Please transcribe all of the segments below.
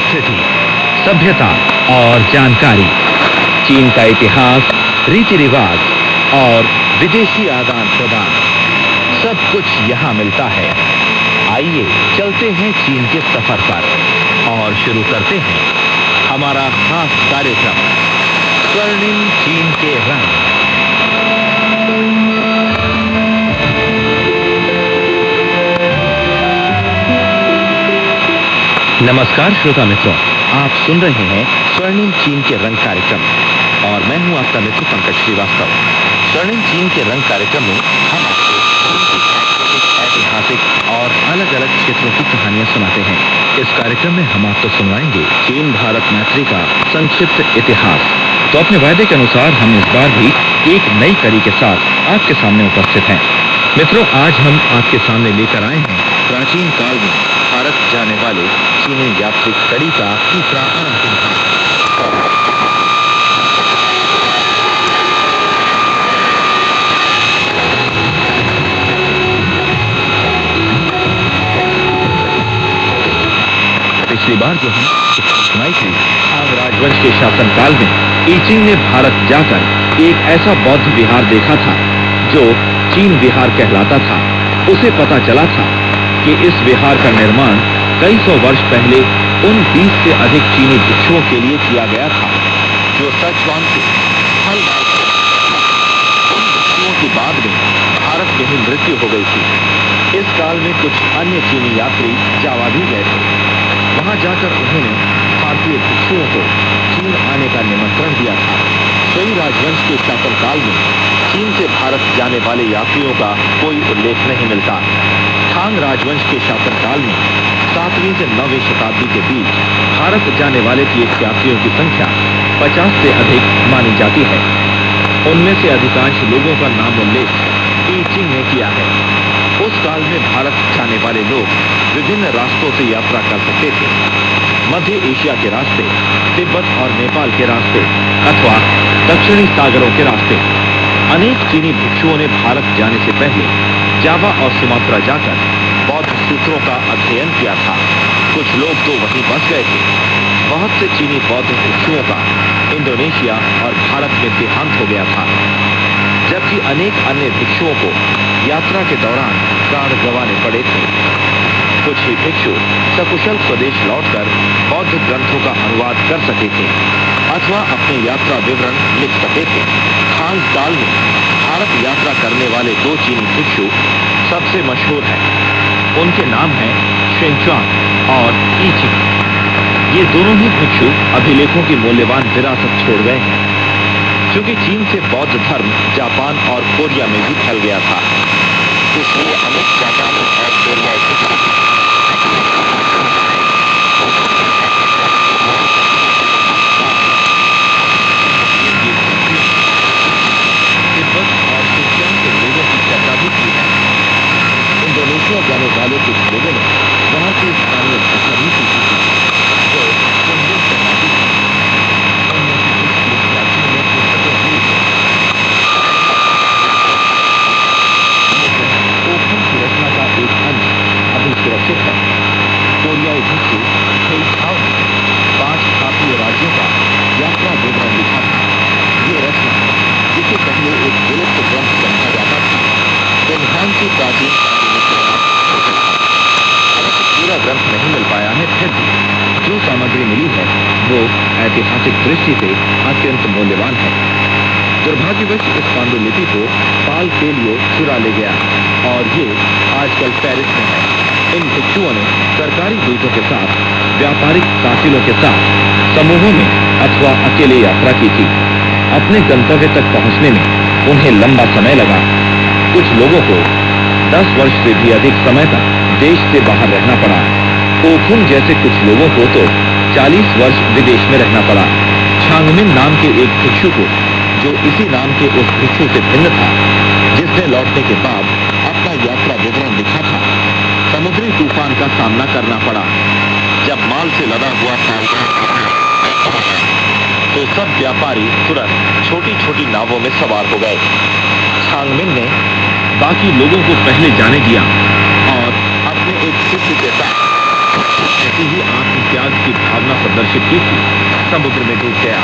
संस्कृति, सभ्यता और जानकारी, चीन का इतिहास, रीति रिवाज और विदेशी आदान प्रदान, सब कुछ यहाँ मिलता है। आइए चलते हैं चीन के सफर पर और शुरू करते हैं हमारा खास कार्यक्रम स्वर्णिम चीन के रंग। नमस्कार श्रोता मित्रों, आप सुन रहे हैं स्वर्णिम चीन के रंग कार्यक्रम और मैं हूं आपका मित्र पंकज श्रीवास्तव। स्वर्णिम चीन के रंग कार्यक्रम में हम आपको ऐतिहासिक और अलग अलग क्षेत्रों की कहानियां सुनाते हैं। इस कार्यक्रम में हम आपको सुनवाएंगे चीन भारत मैत्री का संक्षिप्त इतिहास। तो अपने वायदे के अनुसार हम इस बार भी एक नई कड़ी के साथ आपके सामने उपस्थित हैं। मित्रों, आज हम आपके सामने लेकर आए हैं प्राचीन काल में भारत जाने वाले चीनी यात्री कड़ी का तीसरा और अंतिम भाग। पिछली बार जो हम सुनाई थी, थांग राजवंश के शासनकाल में ईचिंग ने भारत जाकर एक ऐसा बौद्ध विहार देखा था जो चीन विहार कहलाता था। उसे पता चला था कि इस विहार का निर्माण कई सौ वर्ष पहले उन 20 से अधिक चीनी भिक्षुओं के लिए किया गया था जो सचवान से फल उन भिक्षुओं की बाद में भारत में ही मृत्यु हो गई थी। इस काल में कुछ अन्य चीनी यात्री जावा भी गए थे। वहां जाकर उन्होंने भारतीय भिक्षुओं को चीन आने का निमंत्रण दिया था। सुई राजवंश के शासनकाल में चीन से भारत जाने वाले यात्रियों का कोई उल्लेख नहीं मिलता। थांग राजवंश के शासनकाल में 7वीं से 9वीं शताब्दी के बीच भारत जाने वाले तीर्थयात्रियों की संख्या 50 से अधिक मानी जाती है। उनमें से अधिकांश लोगों का नाम उल्लेख ईचिंग ने किया है। उस काल में भारत जाने वाले लोग विभिन्न रास्तों से यात्रा कर सकते थे। मध्य एशिया के रास्ते, तिब्बत और नेपाल के रास्ते अथवा दक्षिणी सागरों के रास्ते। अनेक चीनी भिक्षुओं ने भारत जाने से पहले जावा और सुमात्रा जाकर बौद्ध सूत्रों का अध्ययन किया था। कुछ लोग तो वहीं बस गए थे। बहुत से चीनी बौद्ध भिक्षुओं का इंडोनेशिया और भारत में देहांत हो गया था, जबकि अनेक अन्य भिक्षुओं को यात्रा के दौरान प्राण गंवाने पड़े थे। कुछ ही भिक्षु सकुशल स्वदेश लौटकर बौद्ध ग्रंथों का अनुवाद कर सके थे अथवा अपने यात्रा विवरण लिख सके थे। थांग काल में भारत यात्रा करने वाले 2 चीनी भिक्षु सबसे मशहूर हैं। उनके नाम हैं शेंगच्वांग और ईचिंग। ये दोनों ही भिक्षु अभिलेखों की मूल्यवान विरासत छोड़ गए हैं। क्योंकि चीन से बौद्ध धर्म जापान और कोरिया में भी फैल गया था, इसलिए अनेक जापानी और कोरियाई भिक्षु तिब्बत और सिंचियांग के लोगों की चर्चा भी की है। इंडोनेशिया जाने वाले कुछ लोगों ने वहां की स्थानीय भाषा भी सीखी थी जो हिंदी कहलाती थी। उनमें से कुछ तीर्थयात्रियों ने पुस्तकें भी लिखी। ओखम की रचना का एक अंश अभी सुरक्षित है। कोरियाई भिक्षु हेइखाओ ने 5 भारतीय राज्यों का यात्रा विवरण लिखा था। ये रचना, जिसे पहले एक विलुप्त ग्रंथ समझा जाता था, बेनहान की प्राचीन पूरा ग्रंथ नहीं मिल पाया है, फिर भी जो सामग्री मिली है वो ऐतिहासिक दृष्टि से अत्यंत मूल्यवान है। दुर्भाग्यवश इस पांडुलिपि को पाल पेलियो चुरा ले गया और ये आजकल पेरिस में है। इन भिक्षुओं ने सरकारी दूतों के साथ, व्यापारिक काफिलों के साथ, समूहों में अथवा अकेले यात्रा की थी। अपने गंतव्य तक पहुंचने में उन्हें लंबा समय लगा। कुछ लोगों को 10 वर्ष से भी अधिक समय तक देश से बाहर रहना पड़ा। ओखुम जैसे कुछ लोगों को तो 40 वर्ष विदेश में रहना पड़ा। छांगमिन नाम के एक भिक्षु को, जो इसी नाम के उस भिक्षु से भिन्न था जिसने लौटने के बाद अपना यात्रा विवरण लिखा था, समुद्री तूफान का सामना करना पड़ा। जब माल से लदा हुआ तो सब व्यापारी तुरंत छोटी छोटी नावों में सवार हो गए। छांगमिन ने बाकी लोगों को पहले जाने दिया और अपने एक शिष्य के साथ की ही आत्मत्याग की भावना प्रदर्शित की थी, समुद्र में डूब गया।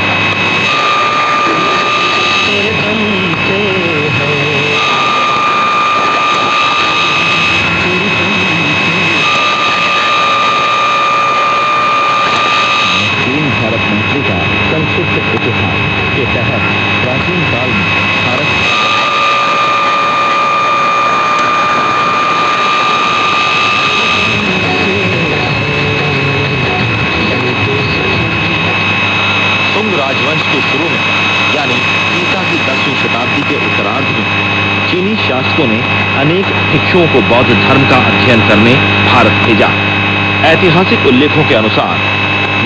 चीन भारत मैत्री का संक्षिप्त इतिहास के तहत प्राचीन काल में भारत सुंग राजवंश के शुरू में, यानी ईसा की 10वीं शताब्दी के उत्तरार्ध में, चीनी शासकों ने अनेक भिक्षुओं को बौद्ध धर्म का अध्ययन करने भारत भेजा। ऐतिहासिक उल्लेखों के अनुसार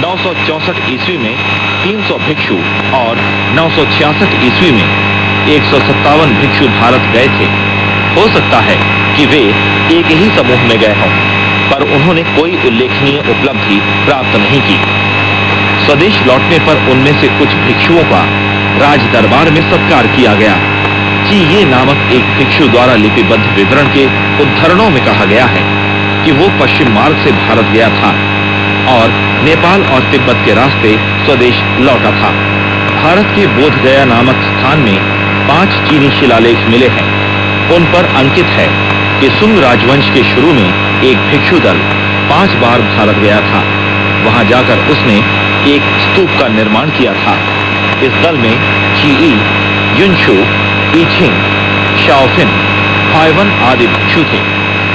964 ईस्वी में 300 भिक्षु और 966 ईस्वी में 157 भिक्षु भारत गए थे। हो सकता है कि वे एक ही समूह में गए हों, पर उन्होंने कोई उल्लेखनीय उपलब्धि प्राप्त नहीं की। स्वदेश लौटने पर उनमें से कुछ भिक्षुओं का राज दरबार में सत्कार किया गया। ची ये नामक एक भिक्षु द्वारा लिपिबद्ध विवरण के उद्धरणों में कहा गया है कि वो पश्चिम मार्ग से भारत गया था और नेपाल और तिब्बत के रास्ते स्वदेश लौटा था। भारत के बोध गया नामक स्थान में 5 चीनी शिलालेख मिले हैं। उन पर अंकित है कि सुंग राजवंश के शुरू में एक भिक्षु दल 5 बार भारत गया था। वहां जाकर उसने एक स्तूप का निर्माण किया था। इस दल में चीई, युनशु, ईछिंग, शाओफिन, फाइवन आदि भिक्षु थे।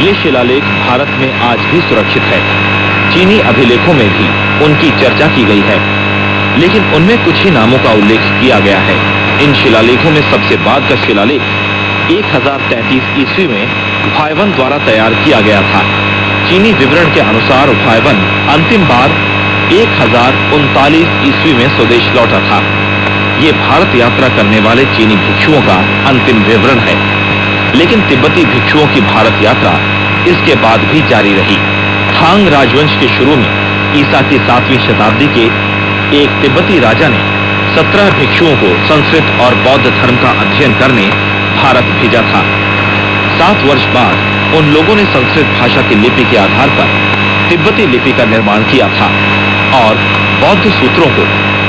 ये शिलालेख भारत में आज भी सुरक्षित है। चीनी अभिलेखों में भी उनकी चर्चा की गई है, लेकिन उनमें कुछ ही नामों का उल्लेख किया गया है। इन शिलालेखों में सबसे बाद का शिलालेख 1033 ईस्वी में फाइवन द्वारा तैयार किया गया था। चीनी विवरण के अनुसार फाइवन अंतिम बार 1039 ईस्वी में स्वदेश लौटा था। ये भारत यात्रा करने वाले चीनी भिक्षुओं का अंतिम विवरण है, लेकिन तिब्बती भिक्षुओं की भारत यात्रा इसके बाद भी जारी रही। थांग राजवंश के शुरू में ईसा की 7वीं शताब्दी के एक तिब्बती राजा ने 17 भिक्षुओं को संस्कृत और बौद्ध धर्म का अध्ययन करने भारत भेजा था। 7 वर्ष बाद उन लोगों ने संस्कृत भाषा की लिपि के आधार पर तिब्बती लिपि का निर्माण किया था और बौद्ध सूत्रों को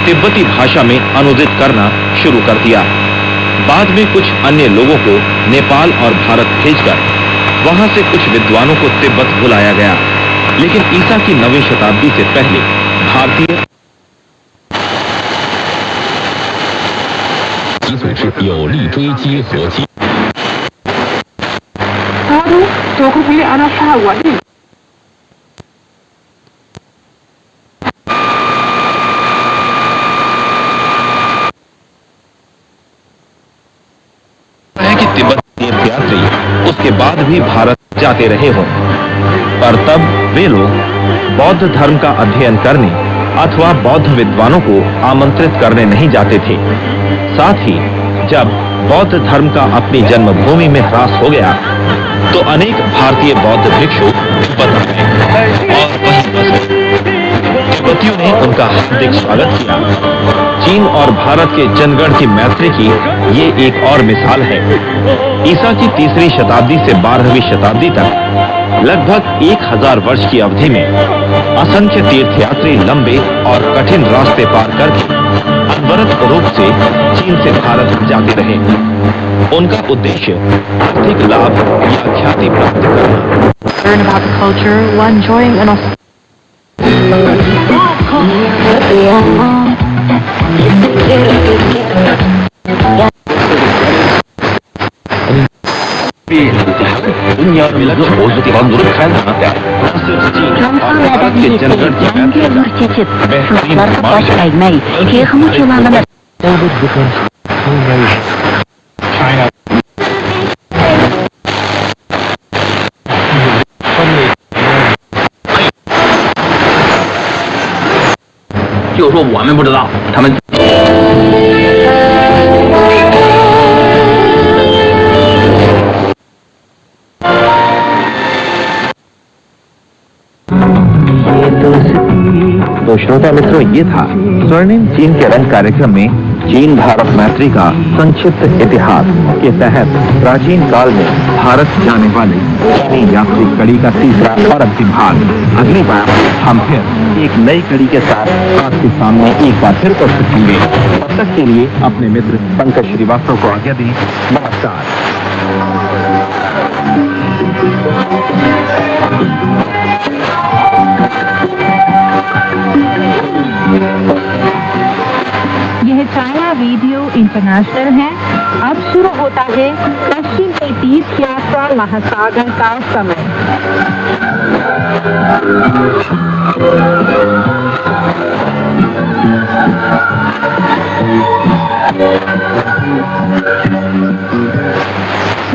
तिब्बती भाषा में अनुदित करना शुरू कर दिया। बाद में कुछ अन्य लोगों को नेपाल और भारत भेजकर वहां से कुछ विद्वानों को तिब्बत बुलाया गया, लेकिन ईसा की 9वीं शताब्दी से पहले भारतीय है कि तिब्बती यात्री उसके बाद भी भारत जाते रहे हों, पर तब वे लोग बौद्ध धर्म का अध्ययन करने अथवा बौद्ध विद्वानों को आमंत्रित करने नहीं जाते थे। साथ ही जब बौद्ध धर्म का अपनी जन्मभूमि में ह्रास हो गया, तो अनेक भारतीय बौद्ध भिक्षु तिब्बत आ गए और वहीं बस गए। तिब्बतियों ने उनका हार्दिक स्वागत किया। चीन और भारत के जनगण की मैत्री की ये एक और मिसाल है। ईसा की 3री शताब्दी से 12वीं शताब्दी तक लगभग 1000 वर्ष की अवधि में असंख्य तीर्थयात्री लंबे और कठिन रास्ते पार करके अनवरत रूप से चीन से भारत जाते रहे। उनका उद्देश्य आर्थिक लाभ या ख्याति प्राप्त करना। Learn about the culture while enjoying an दुनिया में लगभग बहुत सी भारत के जनगण की China 就说我们不知道，他们。ये दोस्ती तो श्रोता मित्रों, ये था स्वर्णिम चीन के रंग कार्यक्रम में चीन भारत मैत्री का संक्षिप्त इतिहास के तहत प्राचीन काल में भारत जाने वाले चीनी यात्री कड़ी का तीसरा और अंतिम भाग। अगली बार हम फिर एक नई कड़ी के साथ आपके सामने एक बार फिर प्रस्तुत होंगे। तब तक के लिए अपने मित्र पंकज श्रीवास्तव को आज्ञा दी। नमस्कार। यह चाइना रेडियो इंटरनेशनल है। अब शुरू होता है पश्चिम की तीर्थ यात्रा महासागर का समय।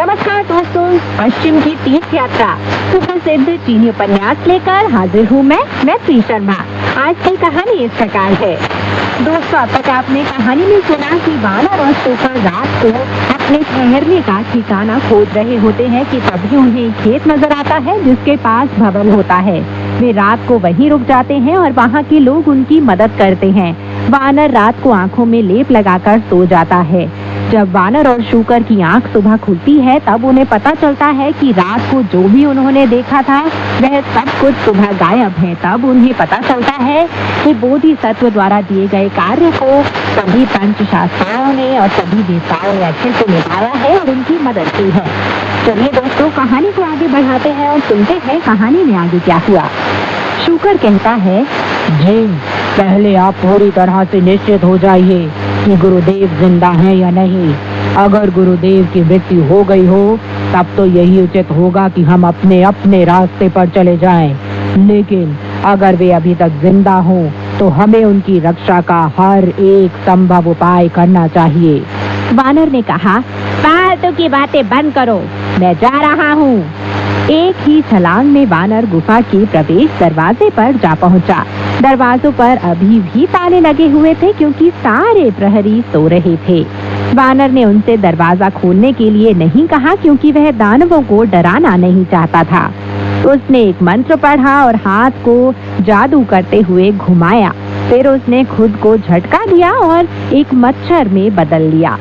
नमस्कार दोस्तों, पश्चिम की तीर्थ यात्रा सुप्रसिद्ध चीनी उपन्यास लेकर हाजिर हूँ मैं श्री शर्मा। आज की कहानी इस प्रकार है। दोस्तों, अब तक आपने कहानी में सुना कि वानर और शूकर रात को अपने ठहरने का ठिकाना खोज रहे होते हैं कि तभी उन्हें खेत नजर आता है जिसके पास भवन होता है। वे रात को वहीं रुक जाते हैं और वहाँ के लोग उनकी मदद करते हैं। वानर रात को आंखों में लेप लगाकर सो जाता है। जब वानर और शूकर की आंख सुबह खुलती है तब उन्हें पता चलता है कि रात को जो भी उन्होंने देखा था वह सब कुछ सुबह गायब है। तब उन्हें पता चलता है कि बोधिसत्व द्वारा दिए गए कार्य को सभी पंचशास्त्रों ने और सभी देवताओं ने अच्छे से निभाया है और उनकी मदद की है। चलिए दोस्तों, कहानी को आगे बढ़ाते हैं और सुनते हैं कहानी में आगे क्या हुआ। शूकर कहता है, जी पहले आप पूरी तरह से निश्चित हो जाइए कि गुरुदेव जिंदा हैं या नहीं। अगर गुरुदेव की मृत्यु हो गई हो तब तो यही उचित होगा कि हम अपने अपने रास्ते पर चले जाएं। लेकिन अगर वे अभी तक जिंदा हों तो हमें उनकी रक्षा का हर एक संभव उपाय करना चाहिए। वानर ने कहा, फालतू की बातें बंद करो, मैं जा रहा हूँ। एक ही छलांग में वानर गुफा के प्रवेश दरवाजे पर जा पहुंचा। दरवाजों पर अभी भी ताले लगे हुए थे क्योंकि सारे प्रहरी सो रहे थे। वानर ने उनसे दरवाजा खोलने के लिए नहीं कहा क्योंकि वह दानवों को डराना नहीं चाहता था। उसने एक मंत्र पढ़ा और हाथ को जादू करते हुए घुमाया। फिर उसने खुद को झटका दिया और एक मच्छर में बदल लिया।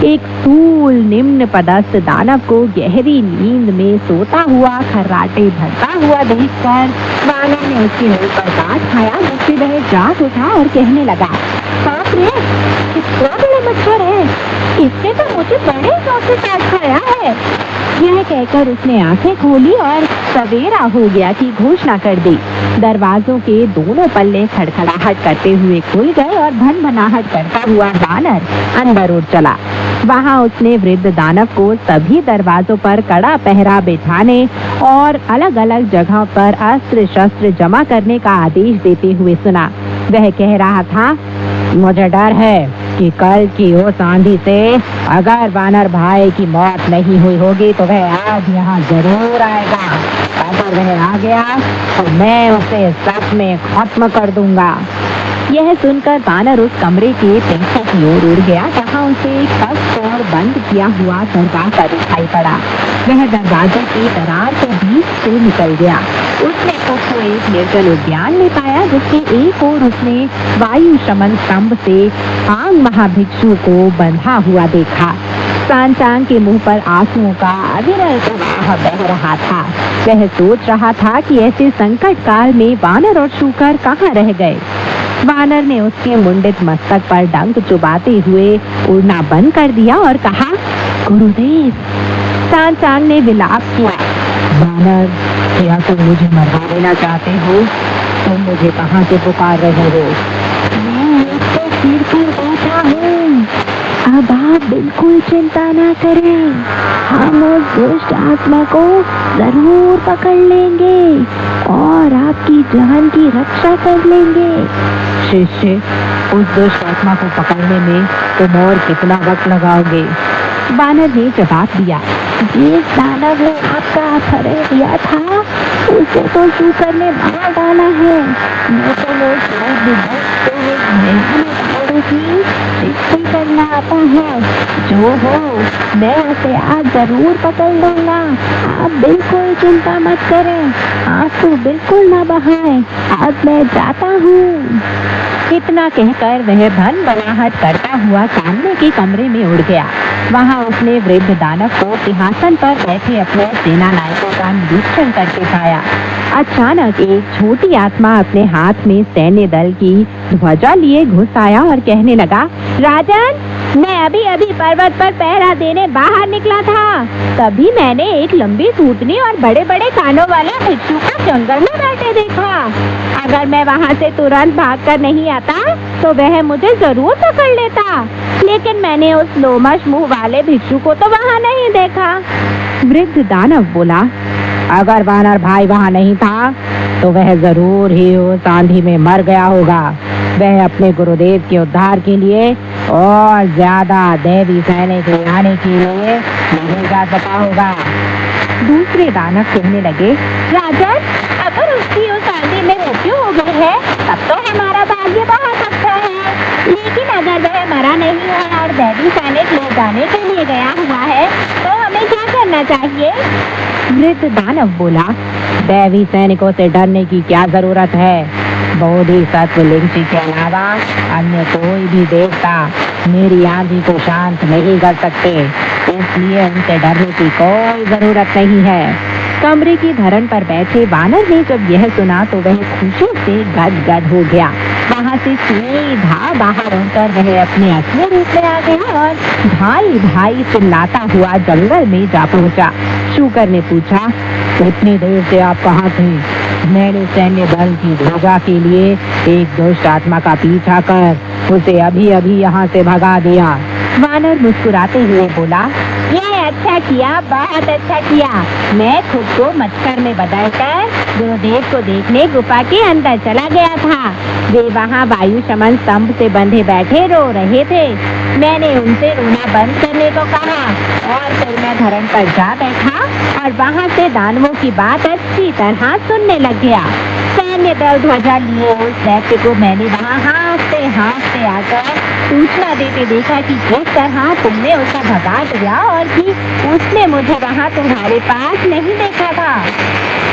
एक स्थूल निम्न पदस्थ दानव को गहरी नींद में सोता हुआ खर्राटे भरता हुआ देखकर वानर ने उसके मुंह पर काट खाया, जिससे वह जाग उठा और कहने लगा, बाप रे, कितना बड़ा मच्छर है, इसने तो मुझे बड़े जोर से काट खाया है। यह कहकर उसने आंखें खोली और सवेरा हो गया की घोषणा कर दी। दरवाजों के दोनों पल्ले खड़खड़ाहट करते हुए खुल गए और भनभनाहट करता हुआ वानर अंदर उड़ चला। वहाँ उसने वृद्ध दानव को सभी दरवाजों पर कड़ा पहरा बिठाने और अलग अलग जगहों पर अस्त्र शस्त्र जमा करने का आदेश देते हुए सुना। वह कह रहा था, मुझे डर है कि कल की उस आंधी से अगर वानर भाई की मौत नहीं हुई होगी तो वह आज यहाँ जरूर आएगा। अगर वह आ गया तो मैं उसे सच में खत्म कर दूंगा। यह सुनकर वानर उस कमरे के पीछे की ओर उड़ गया जहाँ उसे एक सख्त और बंद किया हुआ दरवाजा दिखाई पड़ा। वह दरवाजे की दरार के बीच से निकल गया। उसने खुद को एक निर्जल उद्यान में पाया जिसके एक ओर उसने वायु शमन स्तंभ से आंग महाभिक्षु को बंधा हुआ देखा। सांचांग के मुंह पर आंसुओं का अविरल प्रवाह बह रहा था। वह सोच रहा था कि ऐसे संकट काल में वानर और शूकर कहाँ रह गए। वानर ने उसके मुंडित मस्तक पर डंक चुबाते हुए उड़ना बंद कर दिया और कहा, गुरुदेव। सांचांग ने विलाप किया, वानर, क्या तुम मुझे मरवा देना चाहते हो? तुम मुझे कहाँ से पुकार रहे हो? मैं उसके सिर पर बैठा हूँ। अब आप बिल्कुल चिंता ना करें, हम उस दुष्ट आत्मा को जरूर पकड़ लेंगे और आपकी जान की रक्षा कर लेंगे। शिष्य, उस दुष्ट आत्मा को पकड़ने में तुम और कितना वक्त लगाओगे? वानर ने जवाब दिया, जिस दानव ने आपका अपहरण किया था उसे तो शूकर ने मार डाला है। मैं तो बातों की शिक्षण करना आता है। जो हो, मैं उसे आज जरूर पकड़ लूंगा। आप बिल्कुल चिंता मत करें, आंसू बिल्कुल ना बहाएं। अब मैं जाता हूँ। इतना कहकर वह भन बनाहट करता हुआ सामने के कमरे में उड़ गया। वहाँ उसने वृद्ध दानव को सिंहासन पर बैठे अपने सेना नायकों का निरीक्षण करके पाया। अचानक एक छोटी आत्मा अपने हाथ में सैन्य दल की ध्वजा लिए घुस आया और कहने लगा, राजन, मैं अभी अभी पर्वत पर पहरा देने बाहर निकला था। तभी मैंने एक लंबी सूतनी और बड़े बड़े कानों वाले भिक्षु को जंगल में बैठे देखा। अगर मैं वहाँ से तुरंत भागकर नहीं आता तो वह मुझे जरूर पकड़ लेता, लेकिन मैंने उस लोमश मुंह वाले भिक्षु को तो वहाँ नहीं देखा। वृद्ध दानव बोला, अगर वानर भाई वहाँ नहीं था तो वह जरूर ही उस आंधी में मर गया होगा। वह अपने गुरुदेव के उद्धार के लिए और ज्यादा दैवी सैनिक ले आने के लिए नहीं जा सका होगा। दूसरे दानव कहने लगे, राजन, अगर उसकी उस आंधी में मृत्यु हो गई है तब तो हमारा भाग्य बहुत अच्छा है, लेकिन अगर वह मरा नहीं है और दैवी सैनिक ले जाने के लिए गया हुआ है तो हमें क्या करना चाहिए? वृद्ध दानव बोला, दैवी सैनिकों से डरने की क्या जरूरत है? बोधिसत्व लिंगची के अलावा अन्य कोई भी देवता मेरी आंधी को शांत नहीं कर सकते, इसलिए उनसे डरने की कोई जरूरत नहीं है। कमरे की धरन पर बैठे वानर ने जब यह सुना तो वह खुशी से गदगद हो गया। वहाँ से सीधा बाहर उड़कर वह अपने असली रूप में आ गया और भाई भाई चिल्लाता हुआ जंगल में जा पहुँचा। शूकर ने पूछा, इतनी देर से आप कहाँ थे? मैंने सैन्य दल की ध्वजा के लिए एक दुष्ट आत्मा का पीछा कर उसे अभी अभी यहाँ से भगा दिया। वानर मुस्कुराते हुए बोला, यह अच्छा किया, बहुत अच्छा किया। मैं खुद को मच्छर में बदलकर गुरुदेव को देखने गुफा के अंदर चला गया था। वे वहाँ वायु शमन स्तंभ से बंधे बैठे रो रहे थे। मैंने उनसे रोना बंद करने को कहा और फिर मैं धरन पर जा बैठा और वहाँ से दानवों की बात अच्छी तरह सुनने लग गया। सैन्य दल ध्वजा लिए उस दैत्य को मैंने वहाँ हाथते हाथते आकर सूचना देते देखा कि किस तरह तुमने उसे भगा दिया और कि उसने मुझे वहाँ तुम्हारे पास नहीं देखा था।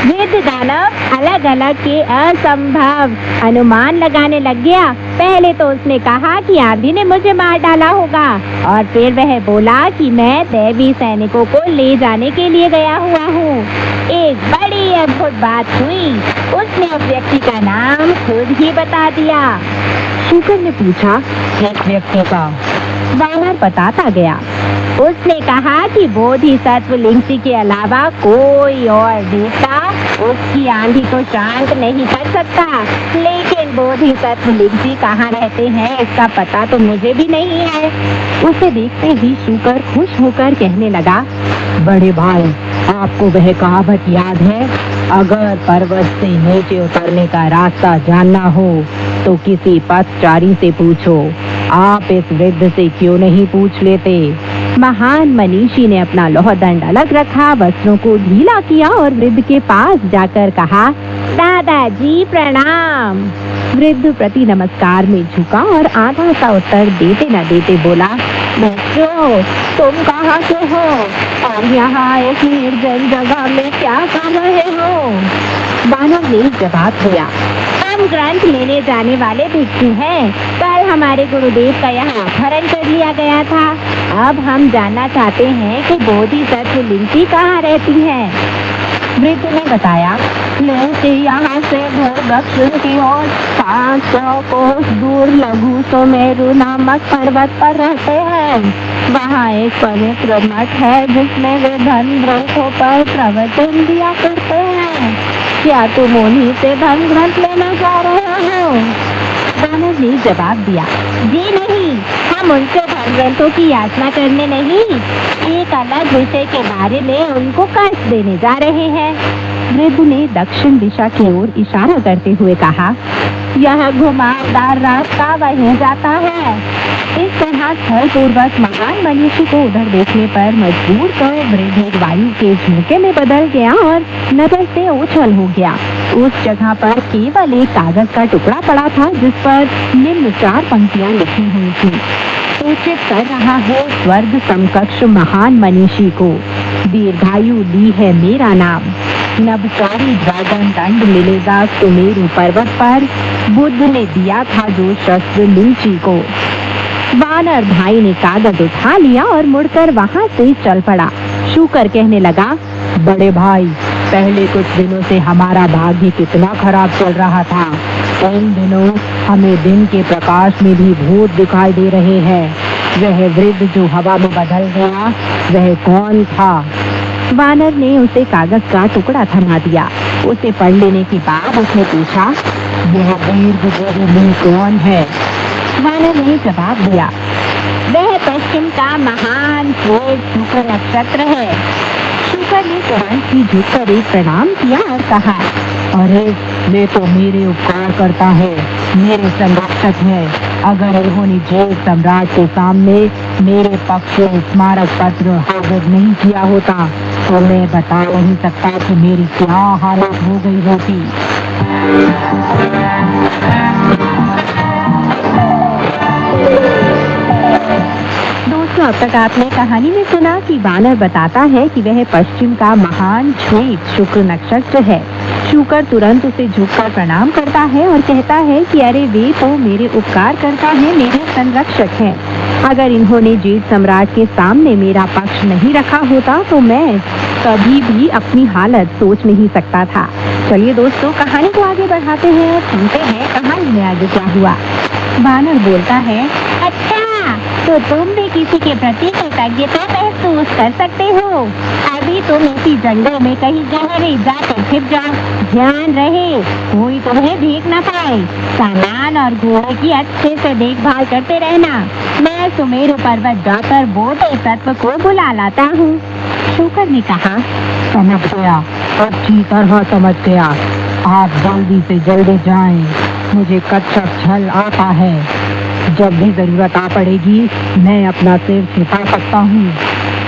वृद्ध दानव अलग अलग के असंभव अनुमान लगाने लग गया। पहले तो उसने कहा कि आंधी ने मुझे मार डाला होगा और फिर वह बोला कि मैं दैवी सैनिकों को ले जाने के लिए गया हुआ हूँ। एक बड़ी अद्भुत बात हुई, उसने उस व्यक्ति का नाम खुद ही बता दिया। शूकर ने पूछा, किस व्यक्ति का? वानर बताता गया। उसने कहा कि बोधिसत्व लिंगची के अलावा कोई और देवता उसकी आंधी को शांत नहीं कर सकता, लेकिन बोधिसत्व लिंगची कहाँ रहते हैं इसका पता तो मुझे भी नहीं है। उसे देखते ही शूकर खुश होकर कहने लगा, बड़े भाई, आपको वह कहावत याद है, अगर पर्वत से नीचे उतरने का रास्ता जानना हो तो किसी पथचारी से पूछो। आप इस वृद्ध से क्यों नहीं पूछ लेते? महान मनीषी ने अपना लोहदंड अलग रखा, वस्त्रों को ढीला किया और वृद्ध के पास जाकर कहा, दादाजी प्रणाम। वृद्ध प्रति नमस्कार में झुका और आधा सा उत्तर देते न देते बोला, बच्चों, तुम कहाँ से हो और यहाँ एक निर्जन जगह में क्या कर रहे हो? वानर ने जवाब दिया, हम ग्रंथ लेने जाने वाले भिक्षु हैं। कल हमारे गुरुदेव का यहाँ अपहरण कर लिया गया था। अब हम जानना चाहते हैं कि बोधिसत्व लिंगची कहाँ रहती है। वृद्ध ने बताया, लिंगची यहाँ से भर दक्षिण की ओर 500 कोस दूर लघु सुमेरु नामक पर्वत पर रहते हैं। वहाँ एक पवित्र मठ है जिसमें वे धन ग्रंथों पर प्रवचन दिया करते हैं। क्या तुम उन्हीं से धन ग्रंथ लेना चाह रहे हो? वानर ने जवाब दिया, जी नहीं, हम उनसे धन ग्रंथों की याचना करने नहीं, एक अलग विषय के बारे में उनको कष्ट देने जा रहे हैं। वृद्ध ने दक्षिण दिशा की ओर इशारा करते हुए कहा, यह घुमावदार रास्ता वहीं जाता है। इस तरह छल पूर्वक महान मनीषी को उधर देखने पर मजबूर कर वृद्ध वायु के झोंके में बदल गया और नजर से ओझल हो गया। उस जगह पर केवल एक कागज का टुकड़ा पड़ा था जिस पर निम्न 4 पंक्तियां लिखी हुई थी। सूचित कर रहा है स्वर्ग समकक्ष महान मनीषी को, दीर्घायु ली है मेरा नाम। नभचारी ड्रैगन दंड मिलेगा सुमेरु पर्वत पर, बुद्ध ने दिया था जो शस्त्र लूची को। वानर भाई ने कागज उठा लिया और मुड़कर वहां से चल पड़ा। शूकर कहने लगा, बड़े भाई, पहले कुछ दिनों से हमारा भाग्य कितना खराब चल रहा था। इन दिनों हमें दिन के प्रकाश में भी भूत दिखाई दे रहे हैं। वह वृद्ध जो हवा में बदल गया, वह कौन था? वानर ने उसे कागज का टुकड़ा थमा दिया। उसे पढ़ लेने के बाद उसने पूछा, यह दीर्घ कौन है? वानर ने जवाब दिया, वह पश्चिम का महान श्वेत शुक्र नक्षत्र है। शुक्र ने तुरंत ही झुककर एक प्रणाम किया और कहा, अरे वे तो मेरे उपकार करता है, मेरे संरक्षक है। अगर उन्होंने जेल सम्राट के सामने मेरे पक्ष स्मारक पत्र हाजिर नहीं किया होता तो मैं बता नहीं सकता कि मेरी क्या हालत हो गई होती। दोस्तों, अब तक आपने कहानी में सुना कि वानर बताता है कि वह पश्चिम का महान श्वेत शुक्र नक्षत्र है। शुकर तुरंत उसे झुककर प्रणाम करता है और कहता है कि अरे वे तो मेरे उपकार करता है, मेरे संरक्षक हैं। अगर इन्होंने जेल सम्राट के सामने मेरा पक्ष नहीं रखा होता तो मैं कभी भी अपनी हालत सोच नहीं सकता था। चलिए दोस्तों, कहानी को आगे बढ़ाते हैं और सुनते हैं कहानी में आगे क्या हुआ। वानर बोलता है, अच्छा तो तुम भी किसी के प्रति कृतज्ञता महसूस कर सकते हो। अभी तुम इसी जंगल में कहीं गहरे जाकर छिप जाओ। ध्यान रहे कोई तुम्हें देख न पाए। सामान और घोड़े की अच्छे से देखभाल करते रहना। मैं सुमेरु पर्वत जाकर बोधिसत्व को बुला लाता हूँ। शुकर ने कहा, समझ गया, अच्छी तरह समझ गया। आप जल्दी से जल्दी जाएं। मुझे कच्चा छल आता है। जब भी जरूरत आ पड़ेगी मैं अपना सिर छिपा सकता हूँ।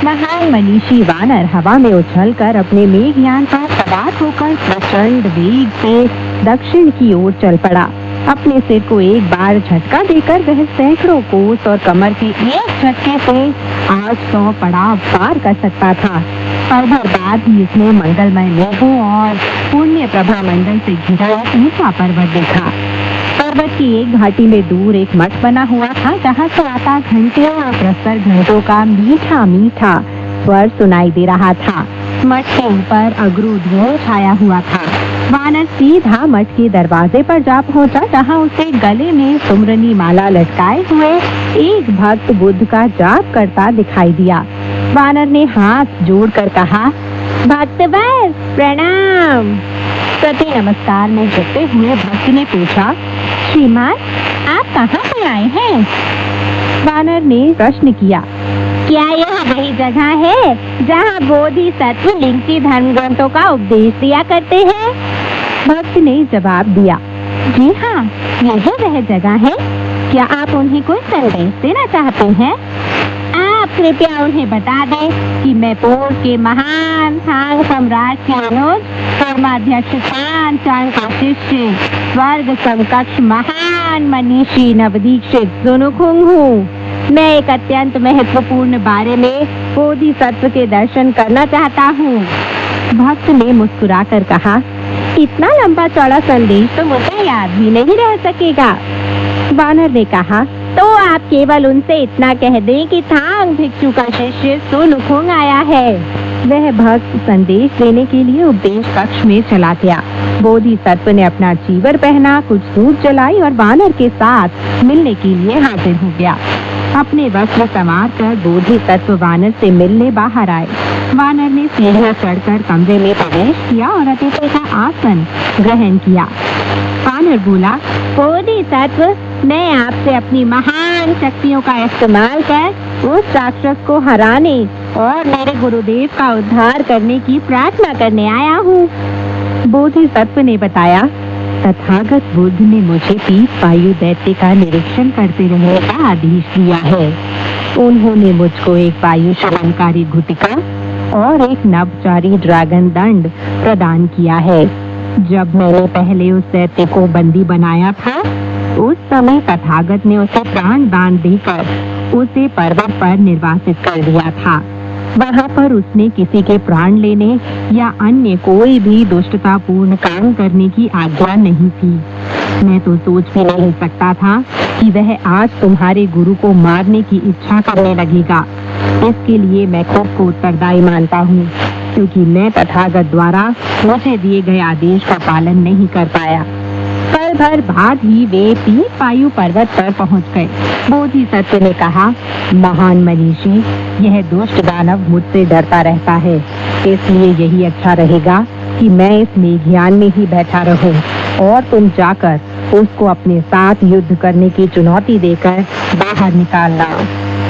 महान मनीषी वानर हवा में उछलकर अपने मेघयान पर सवार होकर प्रचंड वेग से दक्षिण की ओर चल पड़ा। अपने सिर को एक बार झटका देकर वह सैकड़ों कोस और कमर के एक झटके से 800 पड़ाव पार कर सकता था। पल भर बाद ही इसने मंगलमय मेघों और पुण्य प्रभा मंडल से घिरा एक ऊंचा पर्वत देखा। पर्वत की एक घाटी में दूर एक मठ बना हुआ था जहाँ से आता घंटियों और प्रस्तर घंटों का मीठा मीठा स्वर सुनाई दे रहा था। मठ के ऊपर अगरुध्वज छाया हुआ था। वानर सीधा मठ के दरवाजे पर जा पहुंचा जहाँ उसे गले में सुमरनी माला लटकाए हुए एक भक्त बुद्ध का जाप करता दिखाई दिया। वानर ने हाथ जोड़कर कहा, भक्तवर प्रणाम। प्रति नमस्कार में झुकते हुए भक्त ने पूछा, श्रीमान आप कहाँ से आए हैं? वानर ने प्रश्न किया, क्या यह वही जगह है जहाँ बोधिसत्व लिंची धर्म ग्रंथों का उपदेश दिया करते हैं? भक्त ने जवाब दिया, जी हाँ, यही वह जगह है। क्या आप उन्हें कोई संदेश देना चाहते हैं? आप कृपया उन्हें बता दें कि मैं पूर्व के महान थांग सम्राट के अनुज धर्माध्यक्ष खान चांग का शिष्य स्वर्ग समकक्ष महान मनीषी नवदीक्षित सुनुखुंग हूँ। मैं एक अत्यंत महत्वपूर्ण बारे में बोधिसत्व के दर्शन करना चाहता हूँ। भक्त ने मुस्कुराकर कहा, इतना लंबा चौड़ा संदेश तो मुझे याद भी नहीं रह सकेगा। वानर ने कहा, तो आप केवल उनसे इतना कह दें कि थांग भिक्षु का शिष्य सुनुखुंग आया है। वह भक्त संदेश देने के लिए उपदेश कक्ष में चला गया। बोधिसत्व ने अपना चीवर पहना, कुछ धूप जलाई और वानर के साथ मिलने के लिए हाजिर हो गया। अपने वस्त्र संवार कर बोधिसत्व वानर से मिलने बाहर आए। वानर ने सीढ़ियां चढ़कर कमरे में प्रवेश किया और अतिथि का आसन ग्रहण किया। वानर बोला, बोधिसत्व, मैं आपसे अपनी महान शक्तियों का इस्तेमाल कर उस राक्षस को हराने और मेरे गुरुदेव का उद्धार करने की प्रार्थना करने आया हूँ। बोधिसत्व ने बताया, तथागत बुद्ध ने मुझे 30 वायु दैत्य का निरीक्षण करते रहने का आदेश दिया है। उन्होंने मुझको एक वायु शमनकारी गुटिका और एक नभचारी ड्रैगन दंड प्रदान किया है। जब मैंने पहले उस दैत्य को बंदी बनाया था, उस समय तथागत ने उसे प्राण दान देकर उसे पर्वत पर निर्वासित कर दिया था। वहाँ पर उसने किसी के प्राण लेने या अन्य कोई भी दुष्टतापूर्ण काम करने की आज्ञा नहीं थी। मैं तो सोच भी नहीं सकता था कि वह आज तुम्हारे गुरु को मारने की इच्छा करने लगेगा। इसके लिए मैं खुद को उत्तरदायी मानता हूँ, क्योंकि मैं तथागत द्वारा मुझे दिए गए आदेश का पालन नहीं कर पाया। पल भर बाद ही वे 3 वायु पर्वत पर पहुंच गए। बोधिसत्व ने कहा, महान मनीषी, यह दुष्ट दानव मुझसे डरता रहता है, इसलिए यही अच्छा रहेगा कि मैं इस मेघयान में ही बैठा रहूं और तुम जाकर उसको अपने साथ युद्ध करने की चुनौती देकर बाहर निकालना।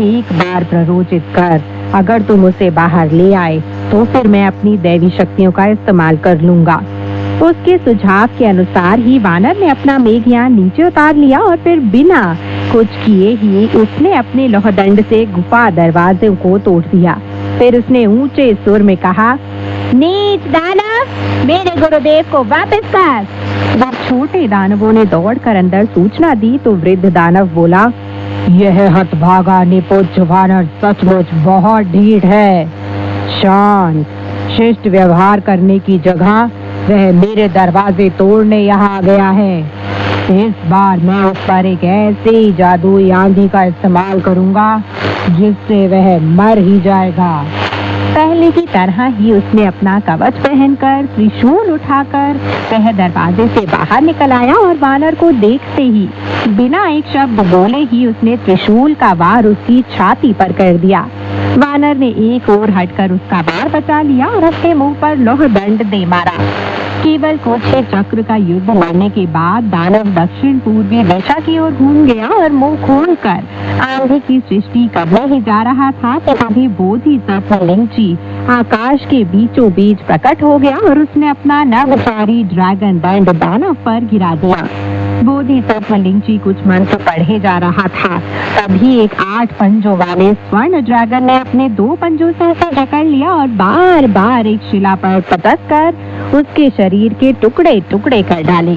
एक बार प्ररोचित कर, अगर तुम उसे बाहर ले आए तो फिर मैं अपनी दैवी शक्तियों का इस्तेमाल कर लूंगा। उसके सुझाव के अनुसार ही वानर ने अपना मेघयान नीचे उतार लिया और फिर बिना कुछ किए ही उसने अपने लोहदंड से गुफा दरवाजे को तोड़ दिया। फिर उसने ऊंचे सुर में कहा, नीच दानव, मेरे गुरुदेव को वापस कर। जब छोटे दानवों ने दौड़कर अंदर सूचना दी तो वृद्ध दानव बोला, यह हतभागा निपुंज वानर सचमुच बहुत ढीठ है। शांत शिष्ट व्यवहार करने की जगह वह मेरे दरवाजे तोड़ने यहाँ आ गया है। इस बार मैं उस पर एक ऐसी जादुई आंधी का इस्तेमाल करूंगा जिससे वह मर ही जाएगा। पहले की तरह ही उसने अपना कवच पहनकर त्रिशूल उठाकर वह दरवाजे से बाहर निकल आया और वानर को देखते ही बिना एक शब्द बोले ही उसने त्रिशूल का वार उसकी छाती पर कर दिया। वानर ने एक ओर हटकर उसका वार बचा लिया और अपने मुंह पर लोह दंड दे मारा। केवल कुछ ही चक्र का युद्ध लड़ने के बाद दानव दक्षिण पूर्वी दिशा की ओर घूम गया और मुंह खोलकर आंधी की सृष्टि करने ही जा रहा था कि तभी बोधिसत्व लिंगची आकाश के बीचों बीच प्रकट हो गया और उसने अपना नभचारी ड्रैगन दंड दानव पर गिरा दिया। बोधिसत्व लिंगची कुछ मंत्र पढ़े जा रहा था, तभी एक 8 पंजों वाले स्वर्ण ड्रैगन ने अपने 2 पंजों से उसे जकड़ लिया और बार बार एक शिला पर पटक कर उसके शरीर के टुकड़े टुकड़े कर डाले।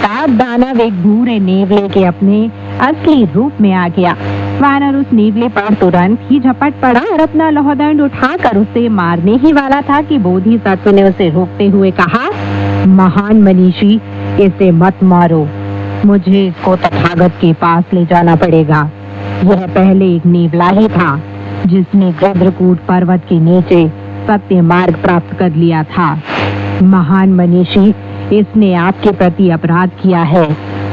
तब दानव एक भूरे नेवले के अपने असली रूप में आ गया। वानर उस नेवले पर तुरंत ही झपट पड़ा और अपना लोहदंड उठाकर उसे मारने ही वाला था कि बोधिसत्व ने उसे रोकते हुए कहा, महान मनीषी, इसे मत मारो, मुझे इसको तथागत के पास ले जाना पड़ेगा। यह पहले एक नेवला ही था जिसने गृध्रकूट पर्वत के नीचे सत्य मार्ग प्राप्त कर लिया था। महान मनीषी, इसने आपके प्रति अपराध किया है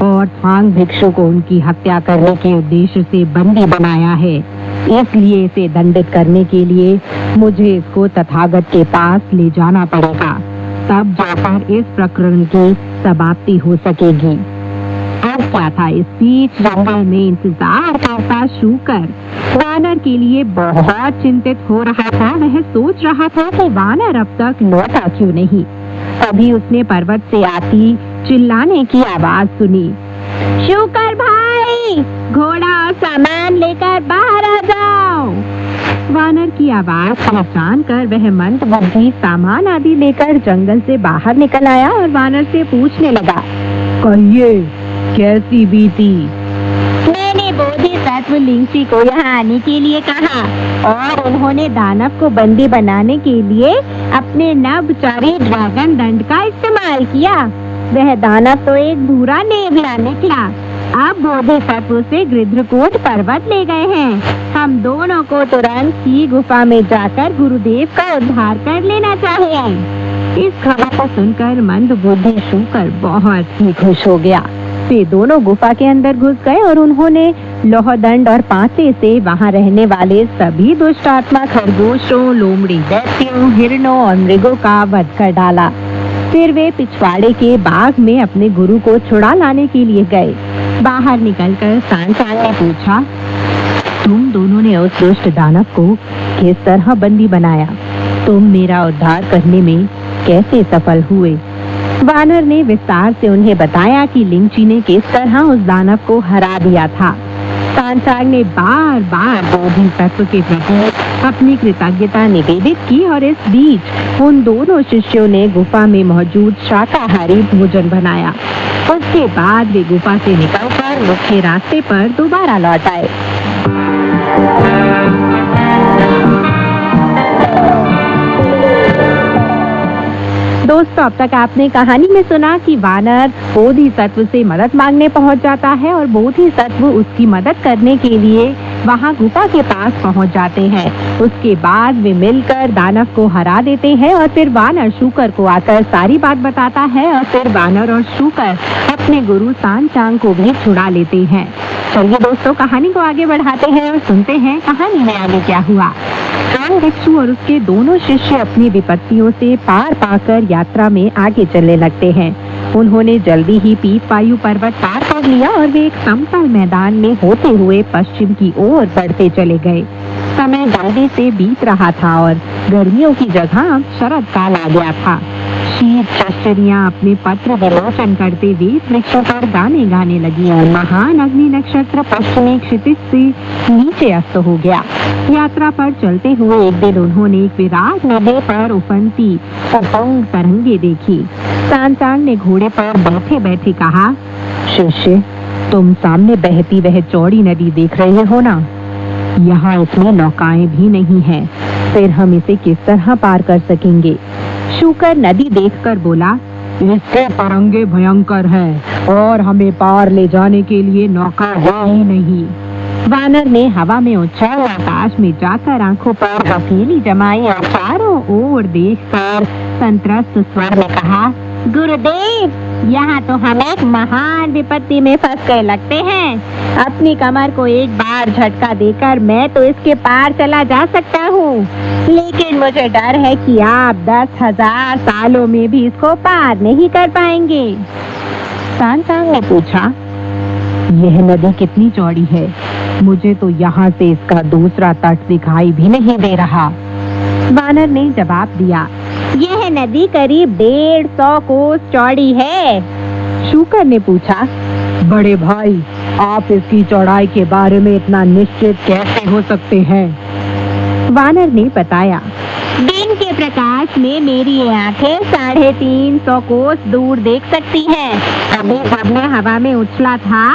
और थांग भिक्षु को उनकी हत्या करने के उद्देश्य से बंदी बनाया है। इसलिए इसे दंडित करने के लिए मुझे इसको तथागत के पास ले जाना पड़ेगा, तब जाकर इस प्रकरण की समाप्ति हो सकेगी। अब क्या था, इस बीच जंगल में इंतजार करता शूकर वानर के लिए बहुत चिंतित हो रहा था। वह सोच रहा था कि वानर अब तक लौटा क्यों नहीं। तभी उसने पर्वत से आती चिल्लाने की आवाज सुनी, शूकर भाई, घोड़ा और सामान लेकर बाहर आ जाओ। वानर की आवाज पहचान कर वह मंदबुद्धि सामान आदि लेकर जंगल से बाहर निकल आया और वानर से पूछने लगा, कहिए कैसी बीती? मैंने बोधिसत्व लिंगची को यहाँ आने के लिए कहा और उन्होंने दानव को बंदी बनाने के लिए अपने नभचारी ड्रैगन दंड का इस्तेमाल किया। वह दानव तो एक भूरा नेवला निकला। अब बोधिसत्व से गृध्रकूट पर्वत ले गए हैं। हम दोनों को तुरंत ही गुफा में जाकर गुरुदेव का उद्धार कर लेना चाहिए। इस खबर को सुनकर मंदबुद्धि शूकर बहुत ही खुश हो गया। वे दोनों गुफा के अंदर घुस गए और उन्होंने लोहदंड और पांचे से वहां रहने वाले सभी दुष्ट आत्मा खरगोशों, लोमड़ी दैत्यों, हिरणों और मृगों का वध कर डाला। फिर वे पिछवाड़े के बाग में अपने गुरु को छुड़ा लाने के लिए गए। बाहर निकलकर सांचाल ने पूछा, तुम दोनों ने उस दुष्ट दानव को किस तरह बंदी बनाया? तुम मेरा उद्धार करने में कैसे सफल हुए? वानर ने विस्तार से उन्हें बताया कि लिंगची ने किस तरह उस दानव को हरा दिया था। सांचांग ने बार बार बोधिसत्व के प्रति अपनी कृतज्ञता निवेदित की और इस बीच उन दोनों शिष्यों ने गुफा में मौजूद शाकाहारी भोजन बनाया। उसके बाद वे गुफा से निकलकर मुख्य रास्ते पर दोबारा लौट आए। दोस्तों, अब तक आपने कहानी में सुना कि वानर बोधिसत्व से मदद मांगने पहुंच जाता है और बोधिसत्व उसकी मदद करने के लिए वहां गुफा के पास पहुंच जाते हैं। उसके बाद वे मिलकर दानव को हरा देते हैं और फिर वानर शूकर को आकर सारी बात बताता है और फिर वानर और शूकर अपने गुरु सांचांग को भी छुड़ा लेते हैं। चलिए दोस्तों, कहानी को आगे बढ़ाते हैं और सुनते हैं कहानी में आगे क्या हुआ। हांग भिक्षु और उसके दोनों शिष्य अपनी विपत्तियों से पार पाकर यात्रा में आगे चलने लगते हैं। उन्होंने जल्दी ही पीत वायु पर्वत पार कर लिया और वे एक समतल मैदान में होते हुए पश्चिम की ओर बढ़ते चले गए। समय जल्दी से बीत रहा था और गर्मियों की जगह शरद काल आ गया था। शीत चश्चरियां अपने पत्र विलोचन करते वेद वृक्षों पर गाने गाने लगी और महान अग्नि नक्षत्र पश्चिमी क्षितिज से नीचे अस्त हो गया। यात्रा पर चलते हुए एक दिन उन्होंने एक विराट नदी पर उफनती उपंग तरंगे देखी। सांचांग ने घोड़े पर बैठे बैठे कहा, शिष्य, तुम सामने बहती वह चौड़ी नदी देख रहे हो ना? यहाँ इसमें नौकाएं भी नहीं हैं। फिर हम इसे किस तरह पार कर सकेंगे? शूकर नदी देखकर बोला, इसके तरंगे भयंकर हैं और हमें पार ले जाने के लिए नौका है ही नहीं। वानर ने हवा में उछल आकाश में जाकर आंखों पर हथेली जमाई और चारों ओर देखकर संत्रस्त स्वर में कहा, गुरुदेव, यहाँ तो हम एक महान विपत्ति में फंस गए लगते हैं। अपनी कमर को एक बार झटका देकर मैं तो इसके पार चला जा सकता हूँ, लेकिन मुझे डर है कि आप 10,000 सालों में भी इसको पार नहीं कर पाएंगे। सांचांग ने पूछा, यह नदी कितनी चौड़ी है? मुझे तो यहाँ से इसका दूसरा तट दिखाई भी नहीं दे रहा। वानर ने जवाब दिया, यह नदी करीब 150 कोस चौड़ी है। शूकर ने पूछा, बड़े भाई, आप इसकी चौड़ाई के बारे में इतना निश्चित कैसे हो सकते हैं? वानर ने बताया, दिन के प्रकाश में मेरी आंखें 350 कोस दूर देख सकती हैं। अभी जब मैं हवा में उछला था,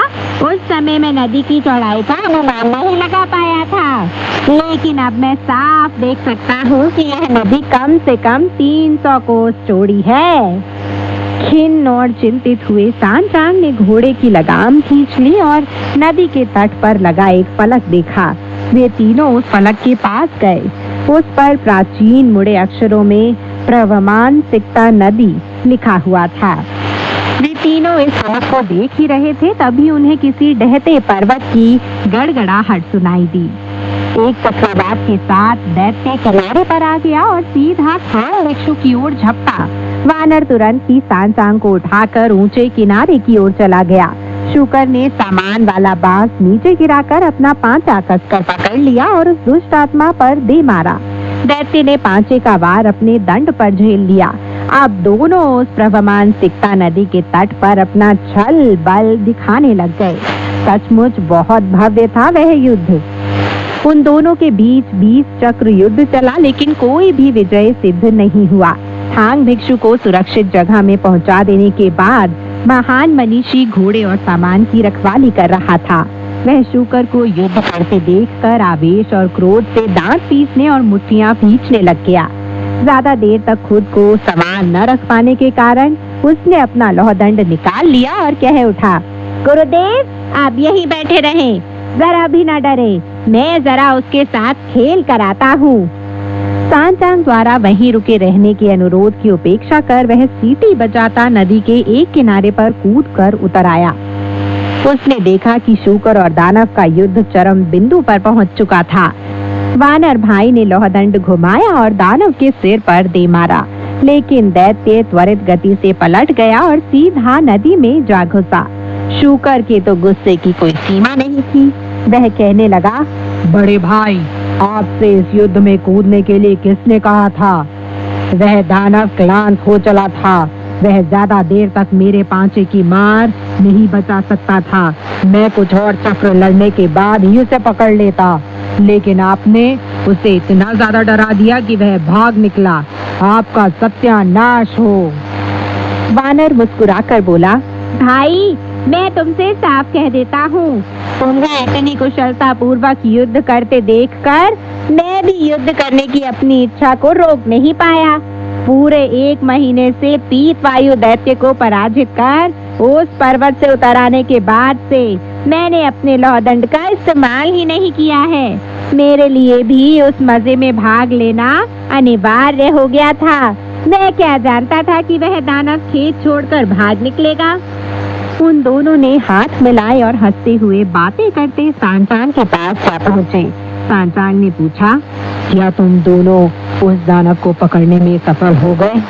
उस समय मैं नदी की चौड़ाई का अनुमान नहीं लगा पाया था, लेकिन अब मैं साफ देख सकता हूँ कि यह नदी कम से कम 300 कोस चौड़ी है। खिन्न और चिंतित हुए सांचांग ने घोड़े की लगाम खींच ली और नदी के तट पर लगा एक फलक देखा। वे तीनों उस फलक के पास गए। उस पर प्राचीन मुड़े अक्षरों में प्रवमान सिकता नदी लिखा हुआ था। वे तीनों इस फलक को देख ही रहे थे, तभी उन्हें किसी डहते पर्वत की गड़गड़ाहट सुनाई दी। एक चक्रवात के साथ दैत्य किनारे पर आ गया और सीधा हांग भिक्षु की ओर झपटा। वानर तुरंत ही सांचांग को उठाकर ऊंचे किनारे की ओर चला गया। शूकर ने सामान वाला बांस नीचे गिराकर अपना पांचा कसकर पकड़ लिया और उस दुष्ट आत्मा पर दे मारा। दैत्य ने पांचे का वार अपने दंड पर झेल लिया। अब दोनों उस प्रवमान सिकता नदी के तट पर अपना छल बल दिखाने लग गए। सचमुच बहुत भव्य था वह युद्ध। उन दोनों के बीच 20 चक्र युद्ध चला, लेकिन कोई भी विजय सिद्ध नहीं हुआ। हांग भिक्षु को सुरक्षित जगह में पहुंचा देने के बाद महान मनीषी घोड़े और सामान की रखवाली कर रहा था। वह शूकर को युद्ध करते देखकर आवेश और क्रोध से दांत पीसने और मुट्ठियां खींचने लग गया। ज्यादा देर तक खुद को सामान न रख पाने के कारण उसने अपना लौहदंड निकाल लिया और कह उठा, गुरुदेव, आप यहीं बैठे रहें, जरा भी न डरे, मैं जरा उसके साथ खेल कराता हूँ। सांचांग द्वारा वहीं रुके रहने के अनुरोध की उपेक्षा कर वह सीटी बजाता नदी के एक किनारे पर कूदकर उतर आया। उसने देखा कि शूकर और दानव का युद्ध चरम बिंदु पर पहुंच चुका था। वानर भाई ने लौहदंड घुमाया और दानव के सिर पर दे मारा, लेकिन दैत्य त्वरित गति से पलट गया और सीधा नदी में जा घुसा। शूकर के तो गुस्से की कोई सीमा नहीं थी। वह कहने लगा, बड़े भाई, आपसे इस युद्ध में कूदने के लिए किसने कहा था? वह दानव क्लांत हो चला था वह ज्यादा देर तक मेरे पांचे की मार नहीं बचा सकता था। मैं कुछ और चक्र लड़ने के बाद ही उसे पकड़ लेता, लेकिन आपने उसे इतना ज्यादा डरा दिया कि वह भाग निकला। आपका सत्यानाश हो। वानर मुस्कुराकर बोला, भाई मैं तुमसे साफ कह देता हूँ, तुम्हें इतनी कुशलता पूर्वक युद्ध करते देखकर मैं भी युद्ध करने की अपनी इच्छा को रोक नहीं पाया। पूरे 1 महीने से पीत वायु दैत्य को पराजित कर उस पर्वत से उतर आने के बाद से मैंने अपने लौहदंड का इस्तेमाल ही नहीं किया है। मेरे लिए भी उस मजे में भाग लेना अनिवार्य हो गया था। मैं क्या जानता था कि वह दानव खेत छोड़कर भाग निकलेगा। उन दोनों ने हाथ मिलाए और हंसते हुए बातें करते सांचान के पास जा पहुँचे। सांचान ने पूछा, क्या तुम दोनों उस दानव को पकड़ने में सफल हो गए?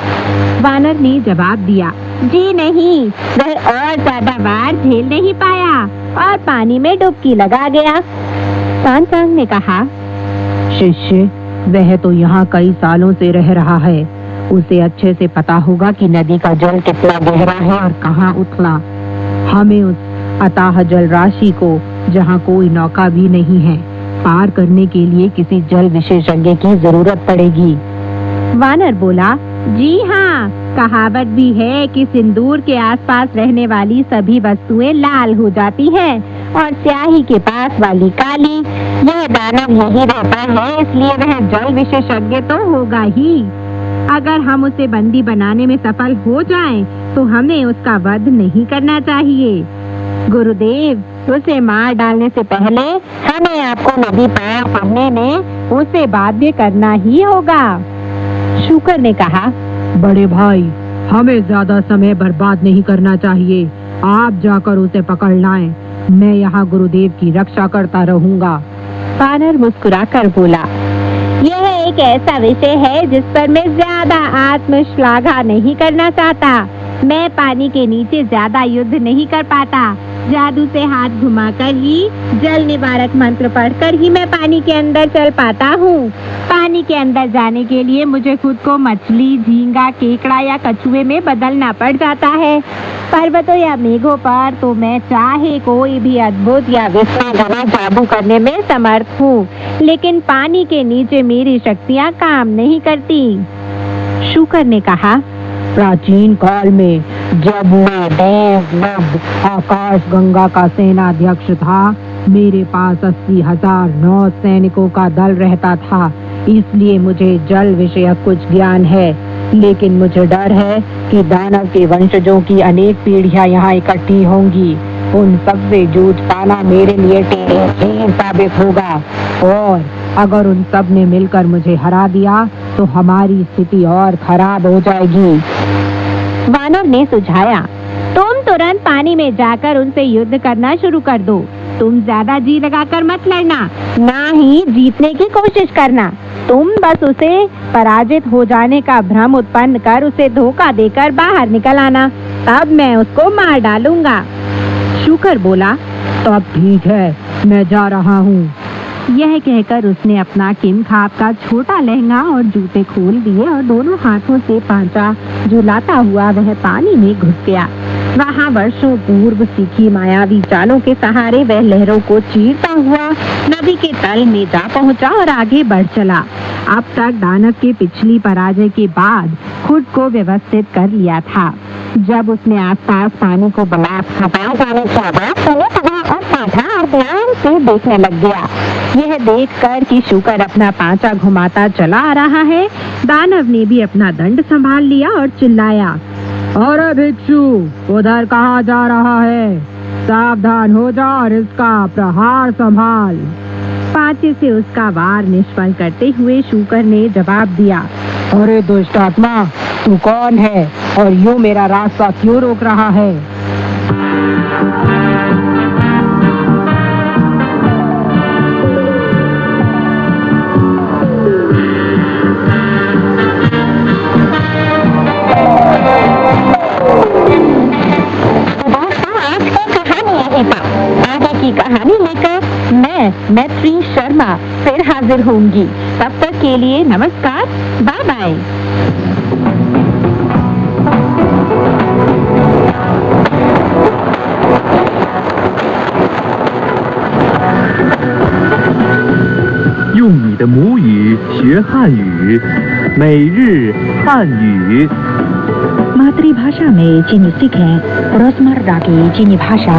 वानर ने जवाब दिया, जी नहीं, वह और ज्यादा बार झेल नहीं पाया और पानी में डुबकी लगा गया। सांचान ने कहा, शिष्य, वह तो यहाँ कई सालों से रह रहा है, उसे अच्छे से पता होगा कि नदी का जल कितना गहरा है और कहाँ उथला। हमें उस अथाह जल राशि को, जहाँ कोई नौका भी नहीं है, पार करने के लिए किसी जल विशेषज्ञ की जरूरत पड़ेगी। वानर बोला, जी हाँ, कहावत भी है कि सिंदूर के आसपास रहने वाली सभी वस्तुएं लाल हो जाती हैं और स्याही के पास वाली काली। यह दानव यही रहता है, इसलिए वह जल विशेषज्ञ तो होगा ही। अगर हम उसे बंदी बनाने में सफल हो जाएं, तो हमें उसका वध नहीं करना चाहिए। गुरुदेव, उसे मार डालने से पहले हमें आपको नदी पार करने में उसे बाध्य करना ही होगा। शूकर ने कहा, बड़े भाई, हमें ज्यादा समय बर्बाद नहीं करना चाहिए। आप जाकर उसे पकड़ लाएं। मैं यहाँ गुरुदेव की रक्षा करता रहूँगा। वानर मुस्कुराकर बोला, यह एक ऐसा विषय है जिस पर मैं ज्यादा आत्मश्लाघा नहीं करना चाहता। मैं पानी के नीचे ज्यादा युद्ध नहीं कर पाता। जादू से हाथ घुमाकर ही, जल निवारक मंत्र पढ़कर ही मैं पानी के अंदर चल पाता हूँ। पानी के अंदर जाने के लिए मुझे खुद को मछली, झींगा, केकड़ा या कछुए में बदलना पड़ जाता है। पर्वतों या मेघों पर तो मैं चाहे कोई भी अद्भुत या विस्मयजनक जादू करने में समर्थ हूँ, लेकिन पानी के नीचे मेरी शक्तियाँ काम नहीं करती। शूकर ने कहा, प्राचीन काल में जब मैं देव आकाश गंगा का सेनाध्यक्ष था, मेरे पास 80,000 नौ सैनिकों का दल रहता था, इसलिए मुझे जल विषयक कुछ ज्ञान है। लेकिन मुझे डर है कि दानव के वंशजों की अनेक पीढ़ियां यहाँ इकट्ठी होंगी। उन सबसे जूझ पाना मेरे लिए टेढ़ी साबित होगा, और अगर उन सब ने मिलकर मुझे हरा दिया तो हमारी स्थिति और खराब हो जाएगी। वानर ने सुझाया, तुम तुरंत पानी में जाकर उनसे युद्ध करना शुरू कर दो। तुम ज्यादा जी लगाकर मत लड़ना, ना ही जीतने की कोशिश करना। तुम बस उसे पराजित हो जाने का भ्रम उत्पन्न कर उसे धोखा देकर बाहर निकल आना, तब मैं उसको मार डालूंगा। शूकर बोला, तब ठीक है, मैं जा रहा हूँ। यह कहकर उसने अपना किमखाब का छोटा लहंगा और जूते खोल दिए और दोनों हाथों से पांचा झुलाता हुआ वह पानी में घुस गया। वहाँ वर्षों पूर्व सीखी मायावी चालों के सहारे वह लहरों को चीरता हुआ नदी के तल में जा पहुँचा और आगे बढ़ चला। अब तक दानव के पिछली पराजय के बाद खुद को व्यवस्थित कर लिया था। जब उसने आसपास पानी को हटाए जाने की आवाज सुनी तो वह अब पांचा और ध्यान से देखने लग गया। यह देखकर कि शूकर अपना पांचा घुमाता चला आ रहा है, दानव ने भी अपना दंड संभाल लिया और चिल्लाया, अरे भिक्षु, उधर कहाँ जा रहा है? सावधान हो जा और इसका प्रहार संभाल। पांचे से उसका वार निष्फल करते हुए शूकर ने जवाब दिया, अरे दुष्ट आत्मा, तू कौन है और यूं मेरा रास्ता क्यों रोक रहा है? आगे की कहानी लेकर मैं मैत्री शर्मा फिर हाजिर होंगी। तब तक के लिए नमस्कार, बाय बाय। 学汉语，每日汉语。 मातृभाषा में चीनी सीखें रोजमर्रा की चीनी भाषा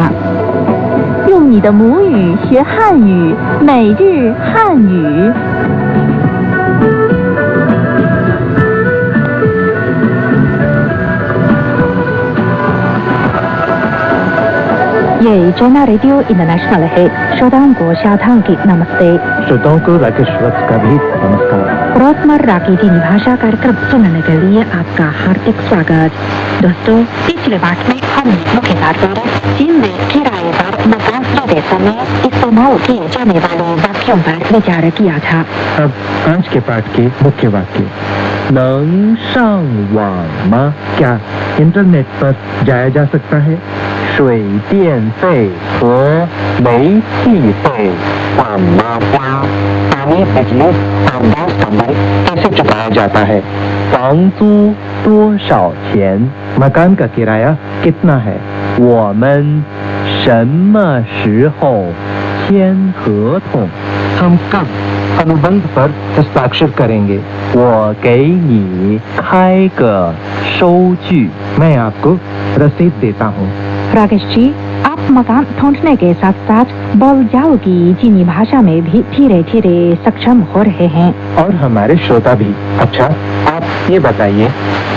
用你的母语学汉语，每日汉语。 ये चैना रेडियो इंटरनेशनल है। श्रोताओं को शाताओं की नमस्ते। श्रोताओं को राकेश्वत का भी नमस्कार। रोजमर्रा की चीनी भाषा कार्यक्रम सुनने के लिए आपका हार्दिक स्वागत। दोस्तों, पिछले पाठ में हमने मुख्य तौर पर चीन में किराए पर मकान खरीदते समय इस्तेमाल किए जाने वाले वाक्यों पर विचार किया था। अब आज के पाठ के मुख्य वाक्य। नंग शांग वांग मा, क्या इंटरनेट पर जाया जा सकता है? 水电费和煤气费怎么交？ पानी बिजली और गैस का बिल कैसे चुकाया जाता है? 房租多少钱? मकान का किराया कितना है? 我们什么时候签合同? हम कब अनुबंध पर हस्ताक्षर करेंगे? 我给你开个收据. मैं आपको रसीद देता हूँ. राकेश जी, आप मकान ढूंढने के साथ साथ बोलचाल की चीनी भाषा में भी धीरे धीरे सक्षम हो रहे हैं। और हमारे श्रोता भी। अच्छा, आप ये बताइए,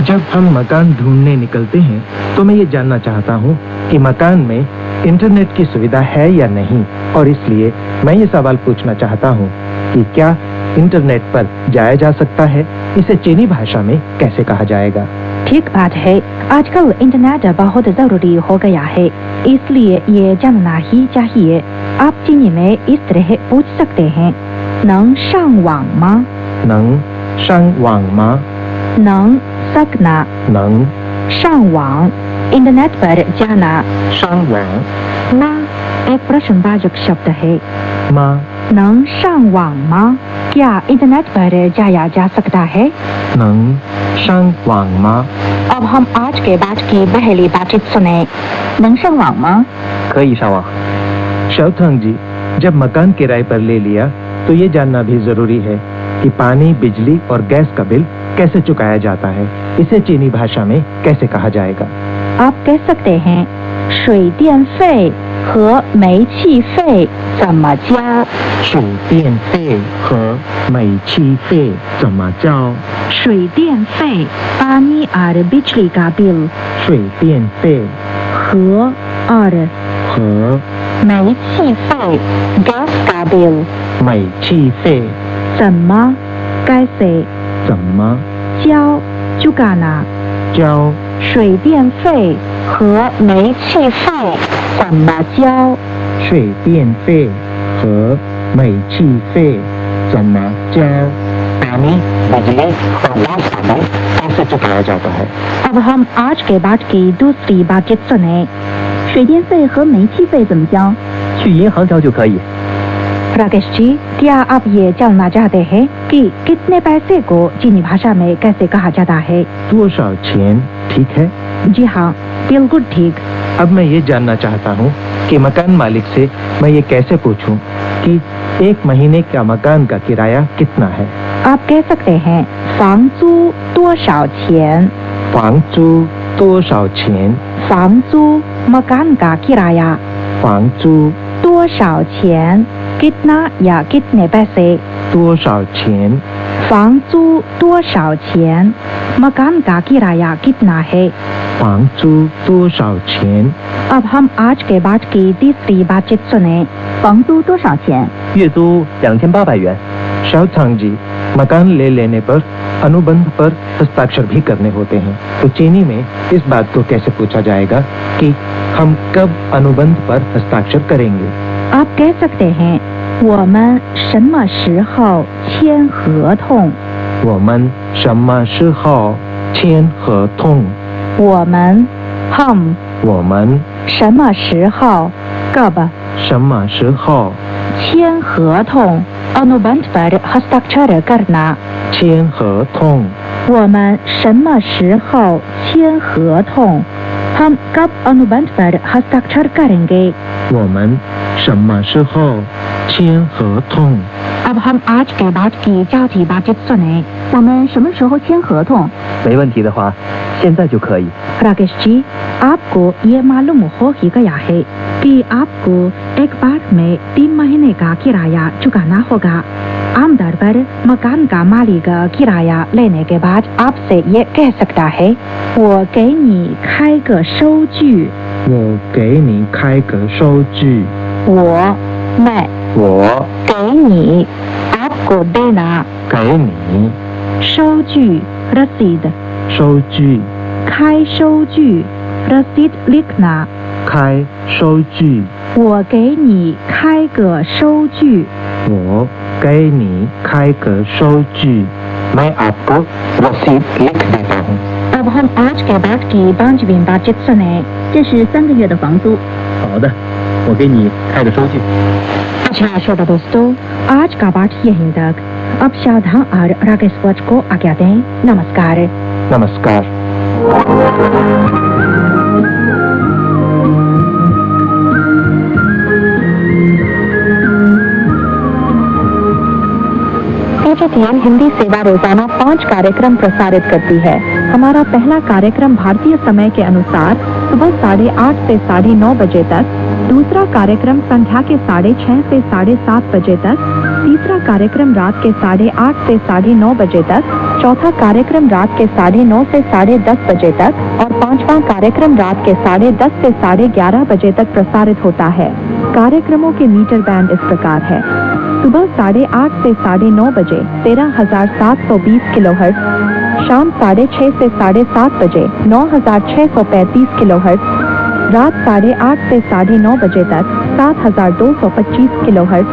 जब हम मकान ढूंढने निकलते हैं तो मैं ये जानना चाहता हूँ कि मकान में इंटरनेट की सुविधा है या नहीं, और इसलिए मैं ये सवाल पूछना चाहता हूँ कि क्या इंटरनेट पर जाया जा सकता है? इसे चीनी भाषा में कैसे कहा जाएगा? ठीक बात है, आजकल इंटरनेट बहुत जरूरी हो गया है, इसलिए ये जानना ही चाहिए। आप चीनी में इस तरह पूछ सकते हैं, नंग शांग वांग मा? नंग शांग वांग मा? नंग सकना, नंग शांग वांग इंटरनेट पर जाना, शांग वांग मा एक प्रश्नवाचक शब्द है। मा नंग शांग वांग मा, क्या इंटरनेट पर जाया जा सकता है? नंग शांग वांग मा। अब हम आज के बाद की पहली बातचीत सुने। नंग शांग वांग मा? 可以上网。शौथंग जी, जब मकान किराए पर ले लिया तो ये जानना भी जरूरी है कि पानी, बिजली और गैस का बिल कैसे चुकाया जाता है। इसे चीनी भाषा में कैसे कहा जाएगा? आप कह सकते हैं, 水电费和煤气费怎么交？ 水电费和煤气费怎么交？ 水电费 पानी और बिजली का बिल, 水电费 和 और 和 煤气费 गैस का बिल, 煤气费 怎么 कैसे 怎么 交 चुकाना, 交？ 水电费和煤气费怎么交？ 水电费和煤气费怎么交？ पानी, बिजली और गैस का बिल कैसे चुकाया जाता है? अब हम आज के बाद की दूसरी बातचीत सुने। 水电费和煤气费怎么交？ 去银行交就可以。 राकेश जी, क्या आप ये जानना चाहते हैं कि कितने पैसे को चीनी भाषा में कैसे कहा जाता है? 多少钱? ठीक है। जी हाँ, बिल्कुल ठीक। अब मैं ये जानना चाहता हूँ कि मकान मालिक से मैं ये कैसे पूछूं कि एक महीने का मकान का किराया कितना है? आप कह सकते हैं, 房租多少钱? 房租多少钱? 房租 मकान का किराया, 房租多少钱 कितना या कितने पैसे, 多少钱? 房租多少钱 मकान का किराया कितना है? 房租多少钱? अब हम आज के बाद की तीसरी बातचीत सुने। 房租多少钱？ 月租2800元。शाओथांग जी, मकान ले लेने पर अनुबंध पर हस्ताक्षर भी करने होते हैं, तो चीनी में इस बात को कैसे पूछा जाएगा कि हम कब अनुबंध पर हस्ताक्षर करेंगे? आप कह सकते हैं, 我们什么时候签合同？ 我们什么时候签合同？ 我们 हम 我们什么时候 कब 什么时候签合同 अनुबंध पर हस्ताक्षर करना। 签合同？ 我们什么时候签合同 हम कब अनुबंध पर हस्ताक्षर करेंगे? 我们什么时候签合同？ अब हम आज के बाद की चौथी बातचीत सुने। 我们什么时候签合同？ 没问题的话，现在就可以。 राकेश जी, आपको ये मालूम हो ही गया है कि आपको एक बार में 3 महीने का किराया चुकाना होगा। आमतौर पर मकान का मालिक किराया लेने के बाद आपसे ये कह सकता है, 我给你开个收据。 我给你开个收据。 मैं 我 给你 आपको देना 给你 收据 रसीद 收据。 开收据 रसीद लिखना 开收据。 我给你开个收据。 我给你开个收据。मैं आपको रसीद लिख देता हूँ। अब हम आज के बाद की 5वीं बातचीत सुने। 这是3个月的房租。 好的，我给你开个收据。 अच्छा श्रोता दोस्तों, आज का पाठ यहीं तक। अब शारदा और राकेश वच को आज्ञा दें। नमस्कार। नमस्कार। PGTN हिंदी सेवा रोजाना 5 कार्यक्रम प्रसारित करती है। हमारा पहला कार्यक्रम भारतीय समय के अनुसार सुबह 8:30 से 9:30 बजे तक, दूसरा कार्यक्रम संध्या के 6:30 से 7:30 बजे तक, तीसरा कार्यक्रम रात के 8:30 से 9:30 बजे तक, चौथा कार्यक्रम रात के 9:30 से 10:30 बजे तक और पांचवा कार्यक्रम रात के 10:30 से 11:30 बजे तक प्रसारित होता है। कार्यक्रमों के मीटर बैंड इस प्रकार है: सुबह 8:30 से 9:30 बजे 13,720 किलोहर्ट्ज, शाम 6:30 से 7:30 बजे 9,635 किलोहर्ट्ज, रात 8:30 से 9:30 बजे तक 7,225 किलोहर्ट्ज,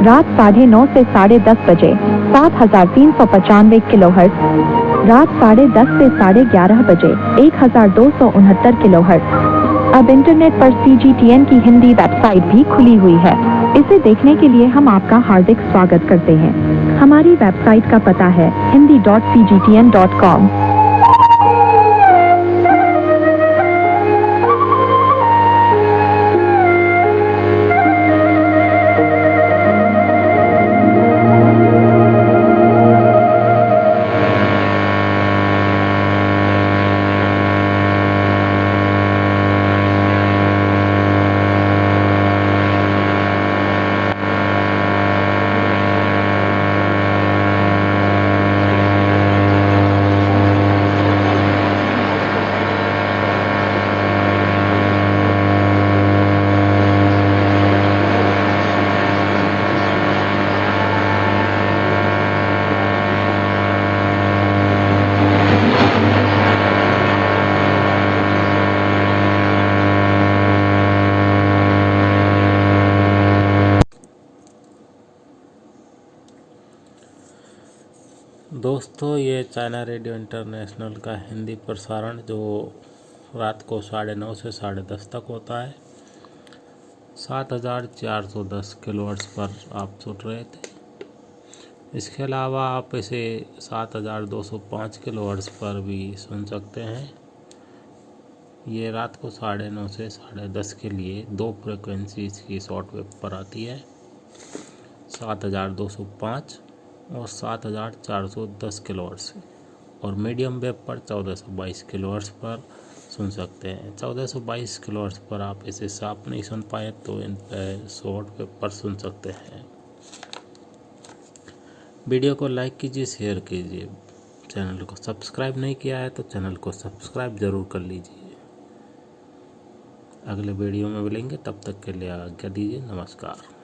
रात 9:30 से 10:30 बजे 7,395 किलोहर्ट्ज, रात 10:30 से 11:30 बजे 1,269 किलोहर्ट्ज। अब इंटरनेट पर CGTN की हिंदी वेबसाइट भी खुली हुई है। इसे देखने के लिए हम आपका हार्दिक स्वागत करते हैं। हमारी वेबसाइट का पता है hindi.cgtn.com। दोस्तों, ये चाइना रेडियो इंटरनेशनल का हिंदी प्रसारण जो रात को 9:30 से 10:30 तक होता है, 7,410 किलोहर्ट्ज़ पर आप सुन रहे थे। इसके अलावा आप इसे 7,205 किलोहर्ट्ज़ पर भी सुन सकते हैं। ये रात को 9:30 से 10:30 के लिए 2 फ्रिक्वेंसीज की शॉर्टवेव पर आती है, 7,205 और 7,410 किलोहर्ट्ज़, और मीडियम वेव पर 1422 किलोहर्ट्ज़ पर सुन सकते हैं। 1422 किलोहर्ट्ज़ पर आप इसे साफ नहीं सुन पाए तो इन पर शॉर्ट वेव पर सुन सकते हैं। वीडियो को लाइक कीजिए, शेयर कीजिए। चैनल को सब्सक्राइब नहीं किया है तो चैनल को सब्सक्राइब जरूर कर लीजिए। अगले वीडियो में मिलेंगे, तब तक के लिए आज्ञा दीजिए। नमस्कार।